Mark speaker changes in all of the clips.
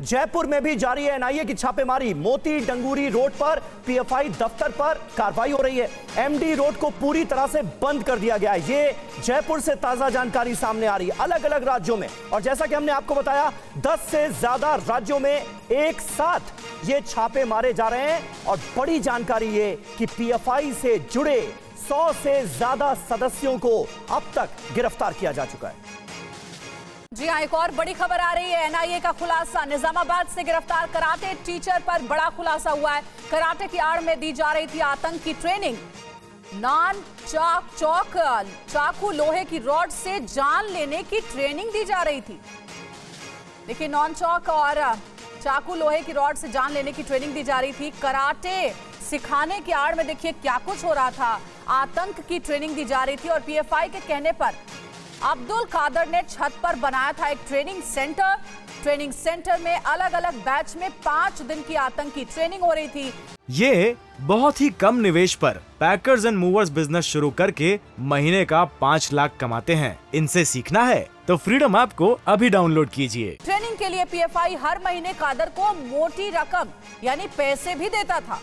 Speaker 1: जयपुर में भी जारी है एनआईए की छापेमारी। मोती डंगूरी रोड पर पीएफआई दफ्तर पर कार्रवाई हो रही है। एमडी रोड को पूरी तरह से बंद कर दिया गया है। ये जयपुर से ताजा जानकारी सामने आ रही है, अलग अलग राज्यों में। और जैसा कि हमने आपको बताया, 10 से ज्यादा राज्यों में एक साथ ये छापे मारे जा रहे हैं। और बड़ी जानकारी ये कि पीएफआई से जुड़े 100 से ज्यादा सदस्यों को अब तक गिरफ्तार किया जा चुका है।
Speaker 2: जी हाँ, एक और बड़ी खबर आ रही है। एनआईए का खुलासा, निजामाबाद से गिरफ्तार कराटे टीचर पर बड़ा खुलासा हुआ है। कराटे की आड़ में दी जा रही थी आतंक की ट्रेनिंग। नान चौक चाकू लोहे की रॉड से जान लेने की ट्रेनिंग दी जा रही थी। देखिए, नॉन चौक और चाकू लोहे की रॉड से जान लेने की ट्रेनिंग दी जा रही थी। कराटे सिखाने की आड़ में देखिए क्या कुछ हो रहा था। आतंक की ट्रेनिंग दी जा रही थी और पीएफआई के कहने पर अब्दुल कादर ने छत पर बनाया था एक ट्रेनिंग सेंटर। ट्रेनिंग सेंटर में अलग अलग बैच में 5 दिन की आतंकी ट्रेनिंग हो रही थी।
Speaker 3: ये बहुत ही कम निवेश पर पैकर्स एंड मूवर्स बिजनेस शुरू करके महीने का 5 लाख कमाते हैं। इनसे सीखना है तो फ्रीडम ऐप को अभी डाउनलोड कीजिए।
Speaker 2: ट्रेनिंग के लिए पीएफआई हर महीने कादर को मोटी रकम यानी पैसे भी देता था।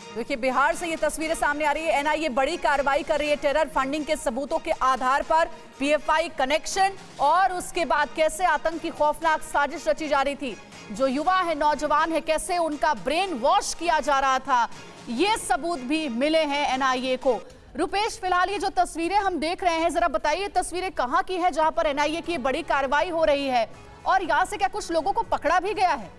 Speaker 2: देखिए, बिहार से ये तस्वीरें सामने आ रही है। एनआईए बड़ी कार्रवाई कर रही है। टेरर फंडिंग के सबूतों के आधार पर पीएफआई कनेक्शन और उसके बाद कैसे आतंक की खौफनाक साजिश रची जा रही थी। जो युवा है, नौजवान है, कैसे उनका ब्रेन वॉश किया जा रहा था, ये सबूत भी मिले हैं एनआईए को। रुपेश, फिलहाल ये जो तस्वीरें हम देख रहे हैं, जरा बताइए तस्वीरें कहाँ की है जहां पर एनआईए की बड़ी कार्रवाई हो रही है, और यहाँ से क्या कुछ लोगों को पकड़ा भी गया है?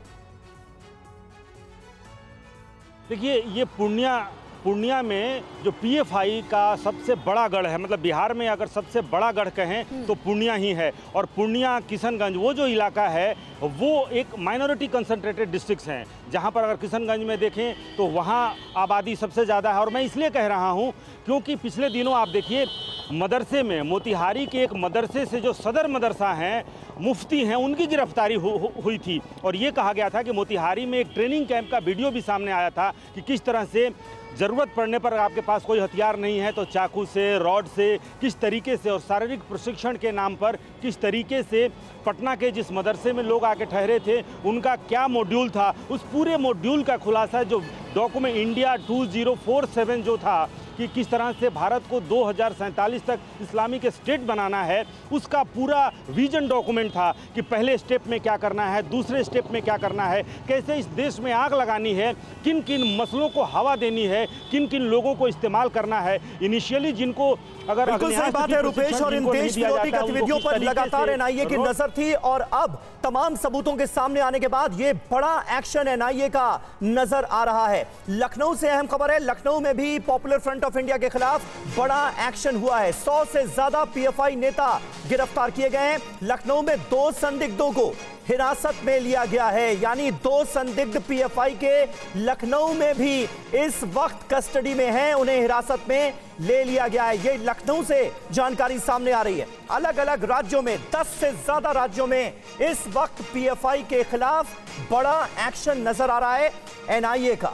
Speaker 4: देखिए, ये पूर्णिया में जो पीएफआई का सबसे बड़ा गढ़ है, मतलब बिहार में अगर सबसे बड़ा गढ़ कहें तो पूर्णिया ही है। और पूर्णिया, किशनगंज, वो जो इलाका है वो एक माइनॉरिटी कंसंट्रेटेड डिस्ट्रिक्ट्स हैं, जहां पर अगर किशनगंज में देखें तो वहां आबादी सबसे ज़्यादा है। और मैं इसलिए कह रहा हूं क्योंकि पिछले दिनों आप देखिए, मदरसे में, मोतिहारी के एक मदरसे से जो सदर मदरसा हैं, मुफ्ती हैं, उनकी गिरफ्तारी हुई थी। और ये कहा गया था कि मोतिहारी में एक ट्रेनिंग कैंप का वीडियो भी सामने आया था कि किस तरह से ज़रूरत पड़ने पर आपके पास कोई हथियार नहीं है तो चाकू से, रॉड से, किस तरीके से, और शारीरिक प्रशिक्षण के नाम पर किस तरीके से पटना के जिस मदरसे में लोग आके ठहरे थे उनका क्या मॉड्यूल था, उस पूरे मॉड्यूल का खुलासा जो डॉक्यूमेंट इंडिया 2047 जो था कि किस तरह से भारत को 2047 तक इस्लामिक स्टेट बनाना है, उसका पूरा विजन डॉक्यूमेंट था कि पहले स्टेप में क्या करना है, दूसरे स्टेप में क्या करना है, कैसे इस देश में आग लगानी है, किन किन मसलों को हवा देनी है, किन किन लोगों को इस्तेमाल करना है। इनिशियली जिनको अगर
Speaker 1: बिल्कुल सही बात है रुपेश, और इन देश विरोधी गतिविधियों पर लगातार एनआईए की नजर थी और अब तमाम सबूतों के सामने आने के बाद ये बड़ा एक्शन एनआईए का नजर आ रहा है। लखनऊ से अहम खबर है, लखनऊ में भी पॉपुलर फ्रंट ऑफ इंडिया के खिलाफ बड़ा एक्शन हुआ है। 100 से ज्यादा पीएफआई नेता गिरफ्तार किए गए हैं। लखनऊ में 2 संदिग्धों को हिरासत में लिया गया है, यानी 2 संदिग्ध पीएफआई के लखनऊ में भी इस वक्त कस्टडी में हैं, उन्हें हिरासत में ले लिया गया है। ये लखनऊ से जानकारी सामने आ रही है। अलग अलग राज्यों में, 10 से ज्यादा राज्यों में इस वक्त पीएफआई के खिलाफ बड़ा एक्शन नजर आ रहा है एनआईए का।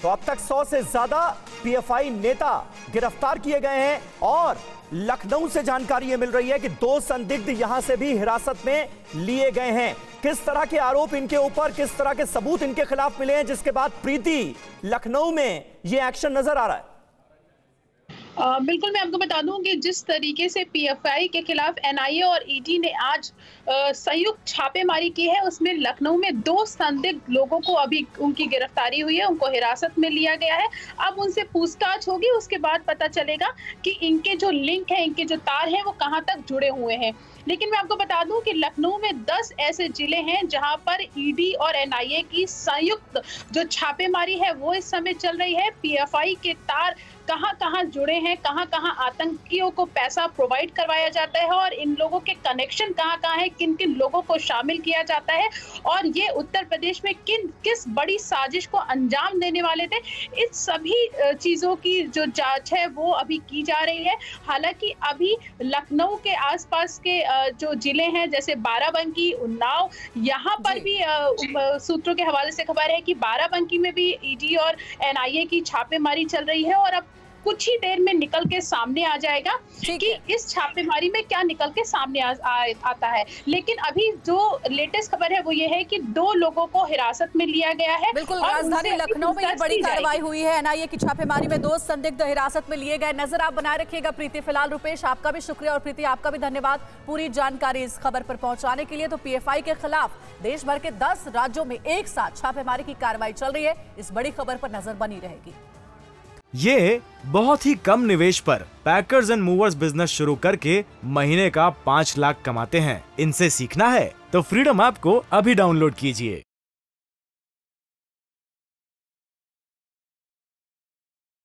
Speaker 1: तो अब तक 100 से ज्यादा पीएफआई नेता गिरफ्तार किए गए हैं और लखनऊ से जानकारी ये मिल रही है कि 2 संदिग्ध यहां से भी हिरासत में लिए गए हैं। किस तरह के आरोप इनके ऊपर, किस तरह के सबूत इनके खिलाफ मिले हैं, जिसके बाद प्रीति लखनऊ में ये एक्शन नजर आ रहा है।
Speaker 5: बिल्कुल, मैं आपको बता दूं कि जिस तरीके से पीएफआई के खिलाफ एनआईए और ईडी ने आज संयुक्त छापेमारी की है, उसमें लखनऊ में 2 संदिग्ध लोगों को अभी उनकी गिरफ्तारी हुई है, उनको हिरासत में लिया गया है। अब उनसे पूछताछ होगी, उसके बाद पता चलेगा कि इनके जो लिंक है, इनके जो तार हैं, वो कहां तक जुड़े हुए हैं। लेकिन मैं आपको बता दूं कि लखनऊ में 10 ऐसे जिले हैं जहां पर ईडी और एनआईए की संयुक्त जो छापेमारी है वो इस समय चल रही है। पीएफआई के तार कहां जुड़े हैं, कहां आतंकियों को पैसा प्रोवाइड करवाया जाता है और इन लोगों के कनेक्शन कहां है, किन किन लोगों को शामिल किया जाता है और ये उत्तर प्रदेश में किस बड़ी साजिश को अंजाम देने वाले थे, इन सभी चीजों की जो जांच है वो अभी की जा रही है। हालांकि अभी लखनऊ के आसपास के जो जिले हैं जैसे बाराबंकी, उन्नाव, यहाँ पर भी सूत्रों के हवाले से खबर है कि बाराबंकी में भी ईडी और एनआईए की छापेमारी चल रही है और अब कुछ ही देर में निकल के सामने आ जाएगा कि इस छापेमारी में क्या निकल के सामने आता है। लेकिन अभी जो लेटेस्ट खबर है वो ये है कि 2 लोगों को हिरासत में लिया गया है।
Speaker 2: बिल्कुल, राजधानी लखनऊ में ये बड़ी कार्रवाई हुई है। एनआईए की छापेमारी में 2 संदिग्ध हिरासत में लिए गए। नजर आप बनाए रखिएगा प्रीति। फिलहाल रुपेश, आपका भी शुक्रिया और प्रीति आपका भी धन्यवाद पूरी जानकारी इस खबर पर पहुंचाने के लिए। तो पीएफआई के खिलाफ देश भर के 10 राज्यों में एक साथ छापेमारी की कार्रवाई चल रही है। इस बड़ी खबर पर नजर बनी रहेगी।
Speaker 3: ये बहुत ही कम निवेश पर पैकर्स एंड मूवर्स बिजनेस शुरू करके महीने का 5 लाख कमाते हैं। इनसे सीखना है तो फ्रीडम ऐप को अभी डाउनलोड कीजिए।